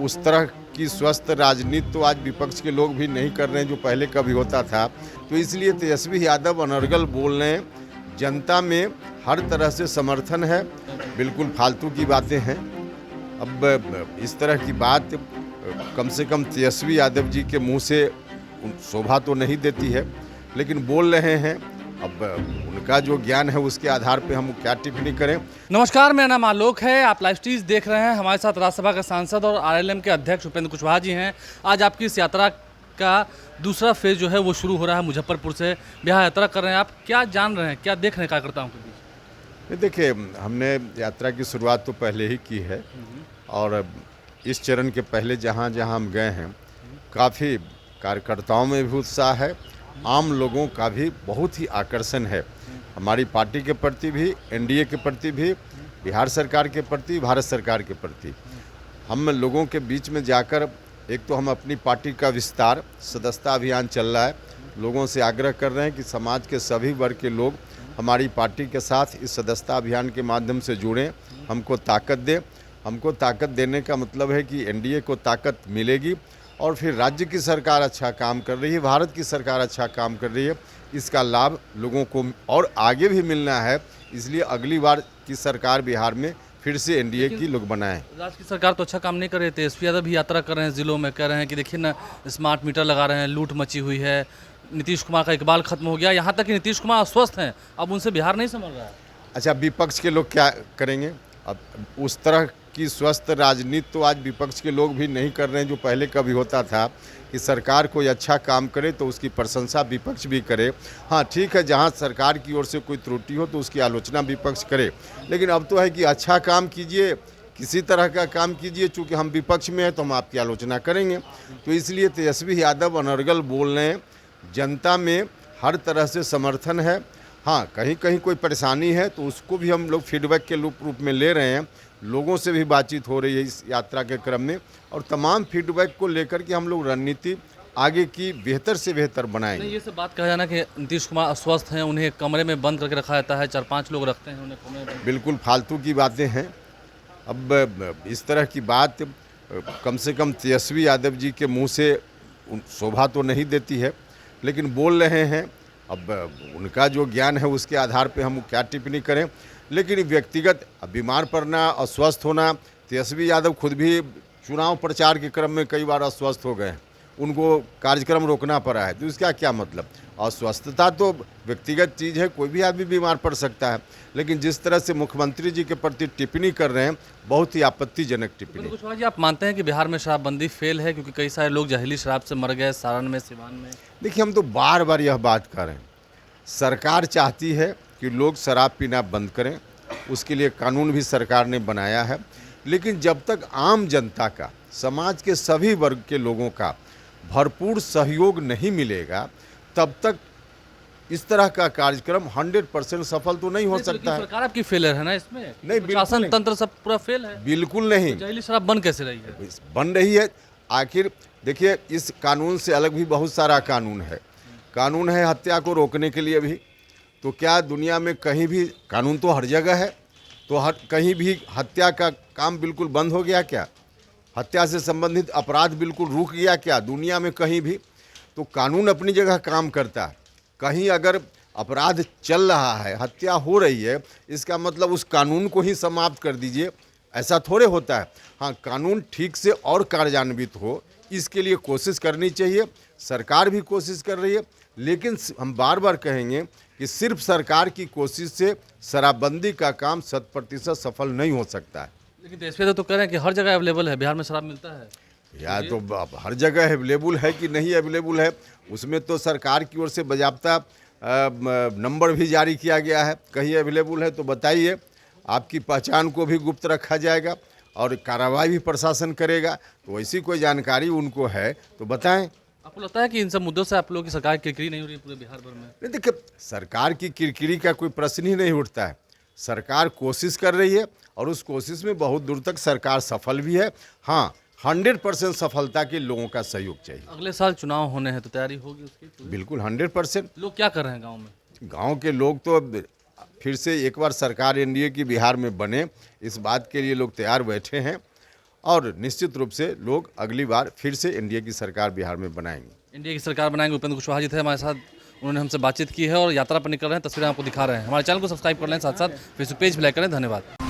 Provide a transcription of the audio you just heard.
उस तरह की स्वस्थ राजनीति तो आज विपक्ष के लोग भी नहीं कर रहे हैं जो पहले कभी होता था। तो इसलिए तेजस्वी यादव अनर्गल बोल रहे हैं, जनता में हर तरह से समर्थन है, बिल्कुल फालतू की बातें हैं। अब इस तरह की बात कम से कम तेजस्वी यादव जी के मुंह से शोभा तो नहीं देती है, लेकिन बोल रहे हैं। अब उनका जो ज्ञान है उसके आधार पे हम क्या टिप्पणी करें। नमस्कार, मेरा नाम आलोक है। आप लाइव स्ट्रीज देख रहे हैं। हमारे साथ राज्यसभा के सांसद और आरएलएम के अध्यक्ष उपेंद्र कुशवाहा जी हैं। आज आपकी इस यात्रा का दूसरा फेज जो है वो शुरू हो रहा है। मुजफ्फरपुर से बिहार यात्रा कर रहे हैं। आप क्या जान रहे हैं, क्या देख रहे हैं कार्यकर्ताओं के बीच? देखिए, हमने यात्रा की शुरुआत तो पहले ही की है और इस चरण के पहले जहाँ जहाँ हम गए हैं काफ़ी कार्यकर्ताओं में भी उत्साह है, आम लोगों का भी बहुत ही आकर्षण है। हमारी पार्टी के प्रति भी, एनडीए के प्रति भी, बिहार सरकार के प्रति, भारत सरकार के प्रति। हम लोगों के बीच में जाकर एक तो हम अपनी पार्टी का विस्तार, सदस्यता अभियान चल रहा है, लोगों से आग्रह कर रहे हैं कि समाज के सभी वर्ग के लोग हमारी पार्टी के साथ इस सदस्यता अभियान के माध्यम से जुड़ें, हमको ताकत दें। हमको ताकत देने का मतलब है कि एनडीए को ताकत मिलेगी और फिर राज्य की सरकार अच्छा काम कर रही है, भारत की सरकार अच्छा काम कर रही है, इसका लाभ लोगों को और आगे भी मिलना है। इसलिए अगली बार की सरकार बिहार में फिर से एनडीए की लोग बनाएं। राज्य की सरकार तो अच्छा काम नहीं कर रही। तेजस्वी यादव भी यात्रा कर रहे हैं, जिलों में कह रहे हैं कि देखिए ना, स्मार्ट मीटर लगा रहे हैं, लूट मची हुई है, नीतीश कुमार का इकबाल खत्म हो गया, यहाँ तक कि नीतीश कुमार अस्वस्थ हैं, अब उनसे बिहार नहीं संभल रहा है। अच्छा, विपक्ष के लोग क्या करेंगे? अब उस तरह की स्वस्थ राजनीति तो आज विपक्ष के लोग भी नहीं कर रहे हैं जो पहले कभी होता था कि सरकार कोई अच्छा काम करे तो उसकी प्रशंसा विपक्ष भी करे। हाँ ठीक है, जहाँ सरकार की ओर से कोई त्रुटि हो तो उसकी आलोचना विपक्ष करे, लेकिन अब तो है कि अच्छा काम कीजिए, किसी तरह का काम कीजिए। चूँकि हम विपक्ष में हैं तो हम आपकी आलोचना करेंगे। तो इसलिए तेजस्वी यादव अनर्गल बोल रहे हैं, जनता में हर तरह से समर्थन है। हाँ, कहीं कहीं कोई परेशानी है तो उसको भी हम लोग फीडबैक के रूप में ले रहे हैं। लोगों से भी बातचीत हो रही है इस यात्रा के क्रम में और तमाम फीडबैक को लेकर के हम लोग रणनीति आगे की बेहतर से बेहतर बनाएंगे। ये सब बात कहा जाना कि नीतीश कुमार अस्वस्थ हैं, उन्हें कमरे में बंद करके रखा जाता है, 4-5 लोग रखते हैं उन्हें कमरे में। बिल्कुल फालतू की बातें हैं। अब इस तरह की बात कम से कम तेजस्वी यादव जी के मुँह से शोभा तो नहीं देती है, लेकिन बोल रहे हैं। अब उनका जो ज्ञान है उसके आधार पे हम क्या टिप्पणी करें, लेकिन व्यक्तिगत बीमार पड़ना, अस्वस्थ होना, तेजस्वी यादव खुद भी चुनाव प्रचार के क्रम में कई बार अस्वस्थ हो गए हैं, उनको कार्यक्रम रोकना पड़ा है। तो इसका क्या मतलब? अस्वस्थता तो व्यक्तिगत चीज़ है, कोई भी आदमी बीमार पड़ सकता है, लेकिन जिस तरह से मुख्यमंत्री जी के प्रति टिप्पणी कर रहे हैं, बहुत ही आपत्तिजनक टिप्पणी। कुशवाहा जी, आप मानते हैं कि बिहार में शराबबंदी फेल है, क्योंकि कई सारे लोग जहरीली शराब से मर गए, सारण में, सिवान में? देखिए, हम तो बार बार यह बात कर रहे हैं, सरकार चाहती है कि लोग शराब पीना बंद करें, उसके लिए कानून भी सरकार ने बनाया है, लेकिन जब तक आम जनता का, समाज के सभी वर्ग के लोगों का भरपूर सहयोग नहीं मिलेगा, तब तक इस तरह का कार्यक्रम 100% सफल तो नहीं हो सकता है। सरकार आपकी फेलियर है ना इसमें? नहीं, बिल्कुल शासन नहीं। तंत्र सब पूरा फेल है। बिल्कुल नहीं, जहरीली शराब बंद कैसे रही है? बन रही है। आखिर देखिए, इस कानून से अलग भी बहुत सारा कानून है हत्या को रोकने के लिए भी। तो क्या दुनिया में कहीं भी कानून तो हर जगह है, तो कहीं भी हत्या का काम बिल्कुल बंद हो गया क्या? हत्या से संबंधित अपराध बिल्कुल रुक गया क्या दुनिया में कहीं भी? तो कानून अपनी जगह काम करता है। कहीं अगर अपराध चल रहा है, हत्या हो रही है, इसका मतलब उस कानून को ही समाप्त कर दीजिए, ऐसा थोड़े होता है। हाँ, कानून ठीक से और कार्यान्वित हो, इसके लिए कोशिश करनी चाहिए। सरकार भी कोशिश कर रही है, लेकिन हम बार बार कहेंगे कि सिर्फ सरकार की कोशिश से शराबबंदी का काम 100% सफल नहीं हो सकता है। लेकिन तेजस्वी तो कह रहे हैं कि हर जगह अवेलेबल है, बिहार में शराब मिलता है। या तो हर जगह अवेलेबल है कि नहीं अवेलेबल है, उसमें तो सरकार की ओर से बाकायदा नंबर भी जारी किया गया है। कहीं अवेलेबल है तो बताइए, आपकी पहचान को भी गुप्त रखा जाएगा और कार्रवाई भी प्रशासन करेगा। तो ऐसी कोई जानकारी उनको है तो बताएं। आपको लगता है कि इन सब मुद्दों से आप लोगों की सरकार की किरकिरी नहीं हो रही है पूरे बिहार भर में? नहीं, देखिए, सरकार की किरकिरी का कोई प्रश्न ही नहीं उठता है। सरकार कोशिश कर रही है और उस कोशिश में बहुत दूर तक सरकार सफल भी है। हाँ, 100% सफलता के लोगों का सहयोग चाहिए। अगले साल चुनाव होने हैं तो तैयारी होगी उसकी पूरी? बिल्कुल 100%। लोग क्या कर रहे हैं गाँव में? गांव के लोग तो अब फिर से एक बार सरकार एनडीए की बिहार में बने, इस बात के लिए लोग तैयार बैठे हैं और निश्चित रूप से लोग अगली बार फिर से एनडीए की सरकार बिहार में बनाएंगे। इंडिया की सरकार बनाएंगे। उपेंद्र कुशवाहा जी थे हमारे साथ, उन्होंने हमसे बातचीत की है और यात्रा पर निकल रहे हैं, तस्वीरें आपको दिखा रहे हैं। हमारे चैनल को सब्सक्राइब कर लें, साथ साथ फेसबुक पेज भी लाइक करें। धन्यवाद।